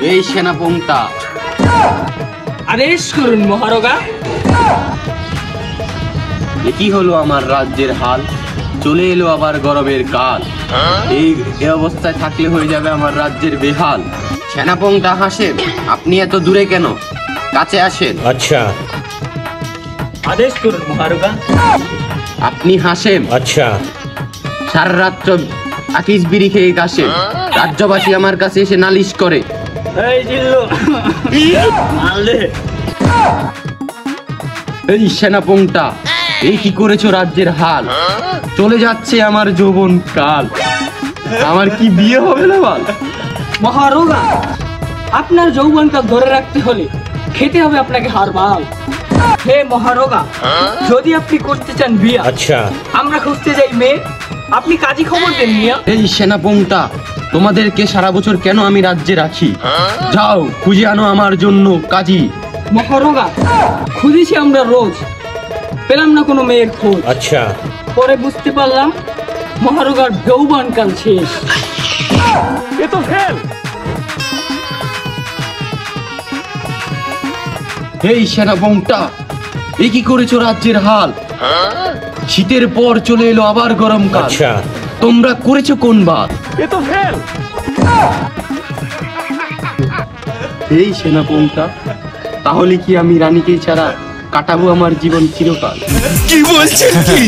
এই সেনাপংটা আদেশ করুন মহারাজা। কি হলো আমার রাজ্যের হাল, চলে এলো আবার গরমের কাল। এই অবস্থায় থাকলে হয়ে যাবে আমার রাজ্যের বেহাল। সেনাপংটা হাসেন, আপনি এত দূরে কেন, কাছে আসেন। আচ্ছা আদেশ করুন মহারাজা। আপনি হাসেন, আচ্ছা সারা রাত্র আকিস বিড়ি খেয়ে কাশেন। রাজ্যবাসী আমার কাছে এসে নালিশ করে। এই জিল্লু মারলে। এই সেনাপংটা, এই কি করেছো রাজ্যের হাল, চলে যাচ্ছে আমার যৌবন কাল। আমার কি বিয়ে হবে না বল? মহারাজা, আপনার যৌবনটা ধরে রাখতে হলে খেতে হবে আপনাকে হারবাল। হে মহারাজা, যদি আপনি করতে চান বিয়ে, আচ্ছা আমরা খুঁজতে যাই মেয়ে, আপনি কাজী খবর দেন মিয়া। এই সেনাপংটা, তোমাদেরকে সারা বছর কেন আমি রাজ্যে রাখি? যাও খুঁজে আনো আমার জন্য কাজী। মহারাজা, খুঁজেছি আমরা রোজ, পেলাম না কোনো মেয়ের খোঁজ। আচ্ছা পরে বুঝতে পারলাম মহারাজার যৌবন কাল শেষ। এ তো ফেল। এই সেনাপংটা, এই কি করেছো রাজ্যের হাল, শীতের পর চলে এলো আবার গরমকাল। আচ্ছা তোমরা করেছো কোন বাদ? এ তো ফেল। এই সেনাপংটা, তাহলে কি আমি রানীকে ছাড়া কাটাবো আমার জীবন চিরকাল? কি বলছেন কি?